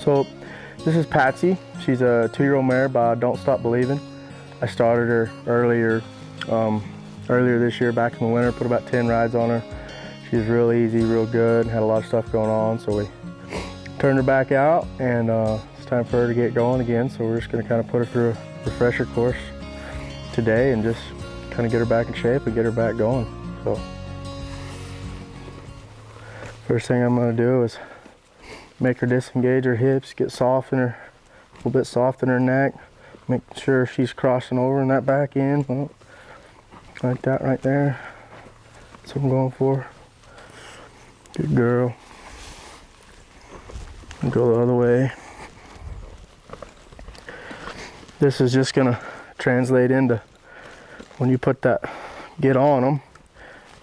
So this is Patsy. She's a 2-year-old mare by Don't Stop Believin. I started her earlier this year, back in the winter, put about 10 rides on her. She was real easy, real good, had a lot of stuff going on, so we turned her back out, and it's time for her to get going again, so we're just going to kind of put her through a refresher course today and just kind of get her back in shape and get her back going. So first thing I'm going to do is make her disengage her hips, get soft in her, a little bit soft in her neck, make sure she's crossing over in that back end, well, like that right there. That's what I'm going for. Good girl. And go the other way. This is just gonna translate into when you put that get on them,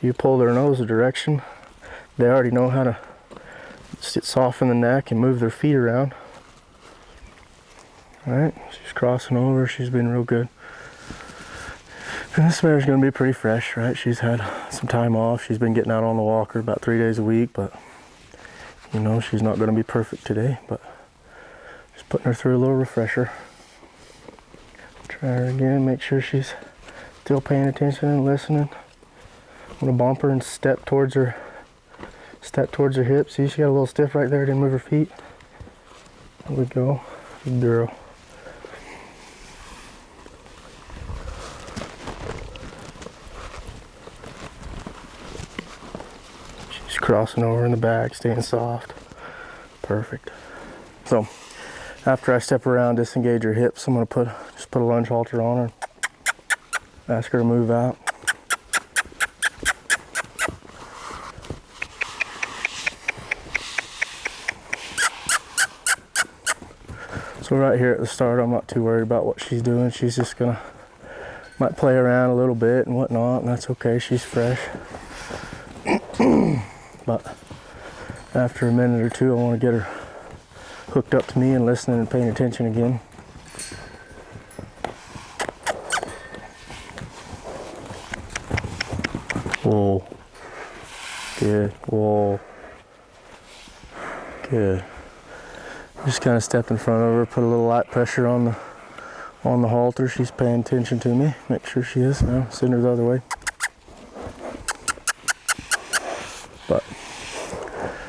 you pull their nose a direction. They already know how to sit soft in the neck and move their feet around. Alright, she's crossing over, she's been real good. And this mare's gonna be pretty fresh, right? She's had some time off. She's been getting out on the walker about 3 days a week, but you know, she's not gonna be perfect today, but just putting her through a little refresher. Try her again, make sure she's still paying attention and listening. I'm gonna bump her and step towards her hips. See, she got a little stiff right there, didn't move her feet. There we go, good girl. Crossing over in the back, staying soft. Perfect. So after I step around, disengage her hips, I'm going to just put a lunge halter on her, ask her to move out. So right here at the start, I'm not too worried about what she's doing. She's just gonna might play around a little bit and whatnot, and that's okay. She's fresh. But after a minute or two, I want to get her hooked up to me and listening and paying attention again. Whoa. Good. Whoa. Good. Just kind of step in front of her, put a little light pressure on the halter. She's paying attention to me. Make sure she is. Now send her the other way. But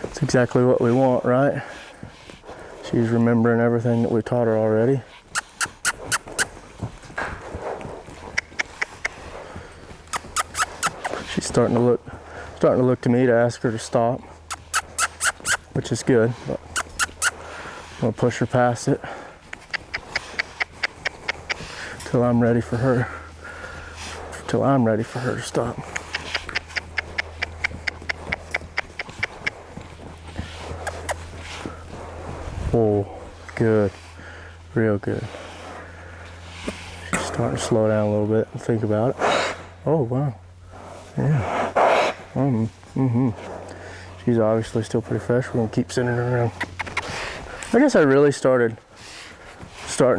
it's exactly what we want, right? She's remembering everything that we taught her already. She's starting to look to me to ask her to stop, which is good, but I'm gonna push her past it till I'm ready for her to stop. Oh, good, real good. She's starting to slow down a little bit and think about it. Oh, wow, yeah. She's obviously still pretty fresh. We're gonna keep sending her around. I guess I really starting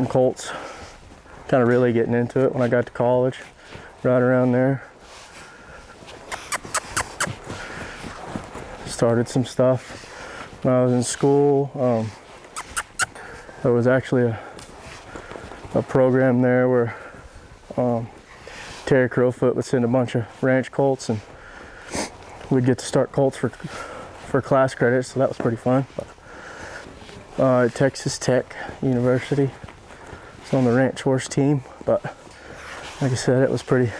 colts, kind of really getting into it when I got to college, right around there. Started some stuff when I was in school. There was actually a program there where Terry Crowfoot would send a bunch of ranch colts, and we'd get to start colts for class credits, so that was pretty fun. At Texas Tech University, it's on the ranch horse team, but like I said, it was pretty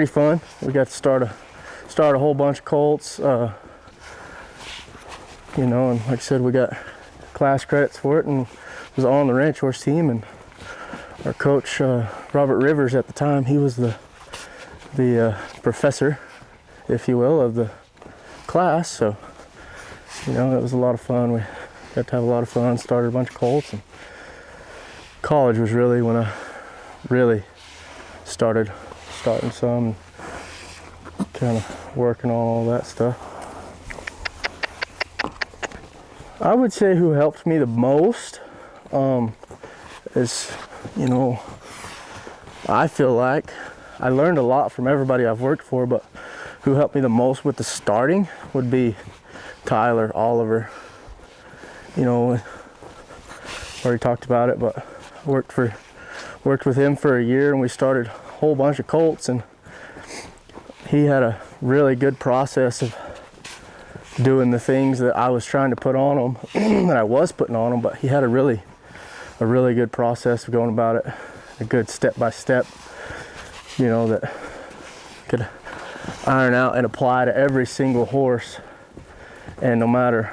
fun. We got to start a whole bunch of colts, you know, and like I said, we got class credits for it, and was on the ranch horse team. And our coach, Robert Rivers, at the time, he was the professor, if you will, of the class. So, you know, it was a lot of fun. We got to have a lot of fun. Started a bunch of colts, and college was really when I really starting some, kind of working on all that stuff. I would say who helped me the most is, you know, I feel like I learned a lot from everybody I've worked for, but who helped me the most with the starting would be Tyler Oliver. You know, already talked about it, but worked with him for a year, and we started a whole bunch of colts, and he had a really good process of doing the things that I was trying to put on him, that I was putting on him, but he had a really good process of going about it, a good step-by-step, you know, that could iron out and apply to every single horse. And no matter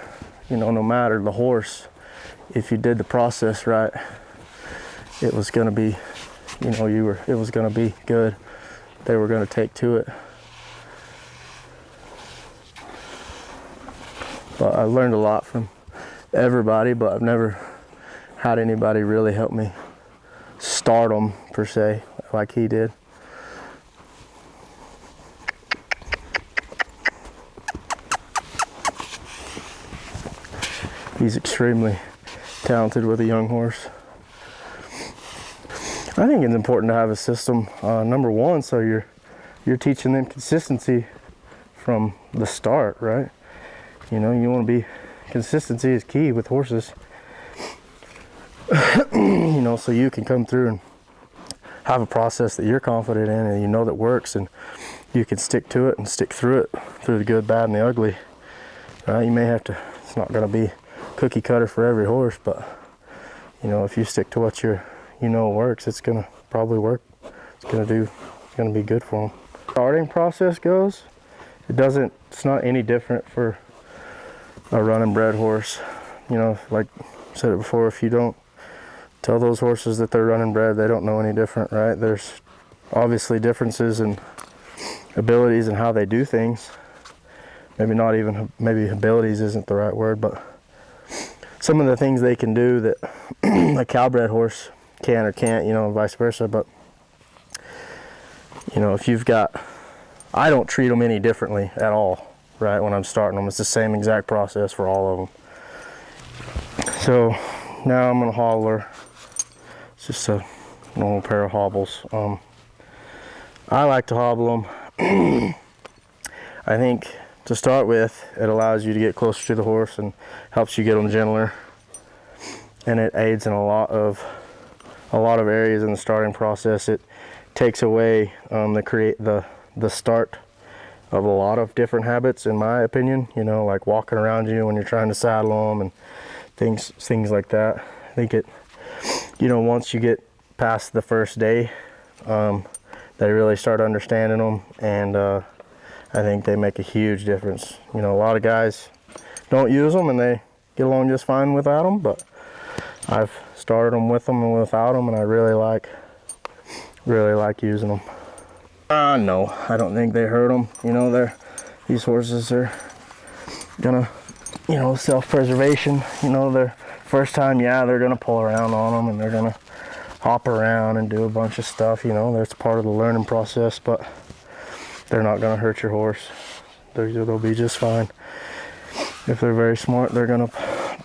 the horse, if you did the process right, it was going to be, it was going to be good. They were going to take to it. But I learned a lot from everybody, but I've never had anybody really help me start them per se, like he did. He's extremely talented with a young horse. I think it's important to have a system, number one, so you're teaching them consistency from the start, right? You know, you want to be, consistency is key with horses. You know, so you can come through and have a process that you're confident in and you know that works, and you can stick to it and stick through it, through the good, bad, and the ugly. Right? You may have to, it's not going to be cookie cutter for every horse, but you know, if you stick to what you know works, it's going to probably work. It's going to be good for them. Starting process goes, it's not any different for a running bred horse. You know, like I said it before, if you don't tell those horses that they're running bred, they don't know any different, right? There's obviously differences in abilities and how they do things. Maybe abilities isn't the right word, but some of the things they can do that a cowbred horse can or can't, you know, and vice versa. But you know, if you've got, I don't treat them any differently at all, right? When I'm starting them, it's the same exact process for all of them. So now I'm gonna hobble her. It's just a normal pair of hobbles. I like to hobble them. I think to start with, it allows you to get closer to the horse and helps you get them gentler, and it aids in a lot of areas in the starting process. It takes away the start of a lot of different habits, in my opinion. You know, like walking around you when you're trying to saddle them and things like that. I think it, you know, once you get past the first day, they really start understanding them, and I think they make a huge difference. You know, a lot of guys don't use them and they get along just fine without them, but I've started them with them and without them, and I really like using them. No, I don't think they hurt them. You know, these horses are gonna, you know, self-preservation. You know, their first time, yeah, they're gonna pull around on them and they're gonna hop around and do a bunch of stuff. You know, that's part of the learning process, but they're not going to hurt your horse. They'll be just fine. If they're very smart, they're going to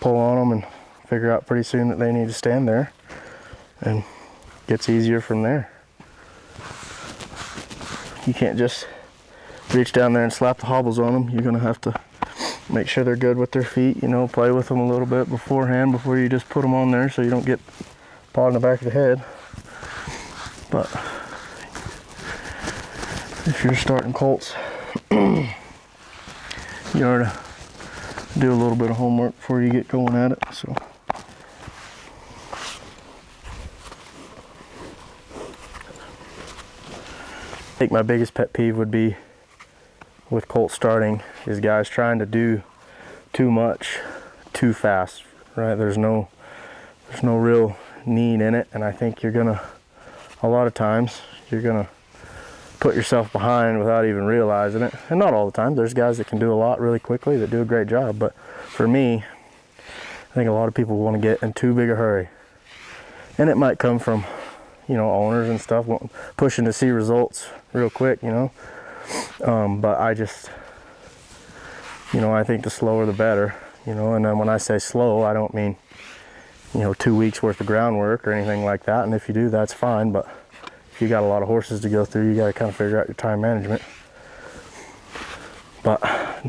pull on them and figure out pretty soon that they need to stand there, and it gets easier from there. You can't just reach down there and slap the hobbles on them. You're going to have to make sure they're good with their feet, you know, play with them a little bit beforehand before you just put them on there so you don't get pawed in the back of the head. But if you're starting colts, you ought to do a little bit of homework before you get going at it. So I think my biggest pet peeve would be with colt starting is guys trying to do too much too fast, right? There's no real need in it, and I think a lot of times you're gonna put yourself behind without even realizing it. And not all the time. There's guys that can do a lot really quickly that do a great job, but for me, I think a lot of people want to get in too big a hurry, and it might come from, you know, owners and stuff pushing to see results real quick, you know. But I just, you know, I think the slower the better, you know. And then when I say slow, I don't mean, you know, 2 weeks worth of groundwork or anything like that. And if you do, that's fine. But if you got a lot of horses to go through, you got to kind of figure out your time management. But,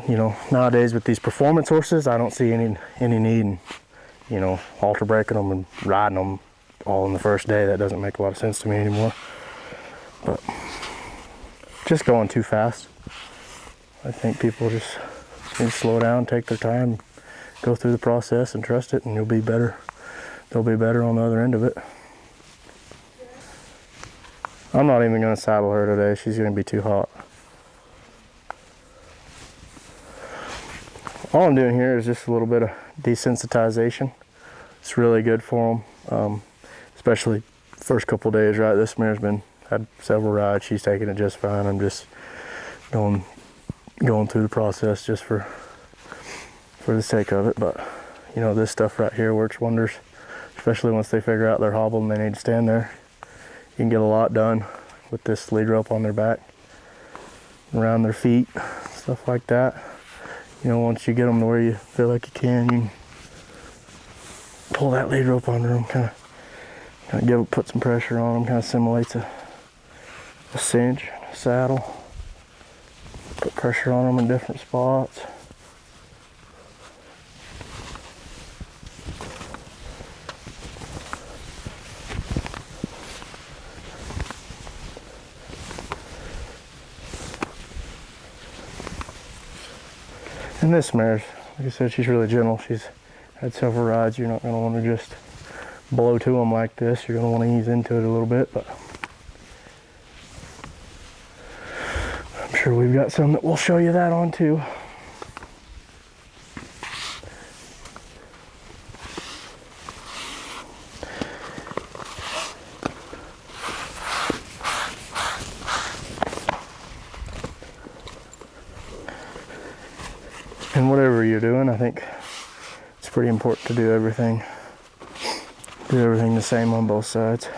you know, nowadays with these performance horses, I don't see any need in you know, halter braking them and riding them all in the first day. That doesn't make a lot of sense to me anymore. But just going too fast. I think people just need to slow down, take their time, go through the process and trust it, and you'll be better. They'll be better on the other end of it. I'm not even going to saddle her today. She's going to be too hot. All I'm doing here is just a little bit of desensitization. It's really good for them, especially first couple days, right? This mare's had several rides. She's taking it just fine. I'm just going through the process just for the sake of it. But you know, this stuff right here works wonders, especially once they figure out they're hobbled and they need to stand there. You can get a lot done with this lead rope on their back, around their feet, stuff like that. You know, once you get them to where you feel like you can pull that lead rope under them, kind of put some pressure on them, kind of simulates a cinch, a saddle. Put pressure on them in different spots. And this mare's, like I said, she's really gentle. She's had several rides. You're not going to want to just blow to them like this. You're going to want to ease into it a little bit, but I'm sure we've got some that we'll show you that on too. And whatever you're doing, I think it's pretty important to do everything the same on both sides.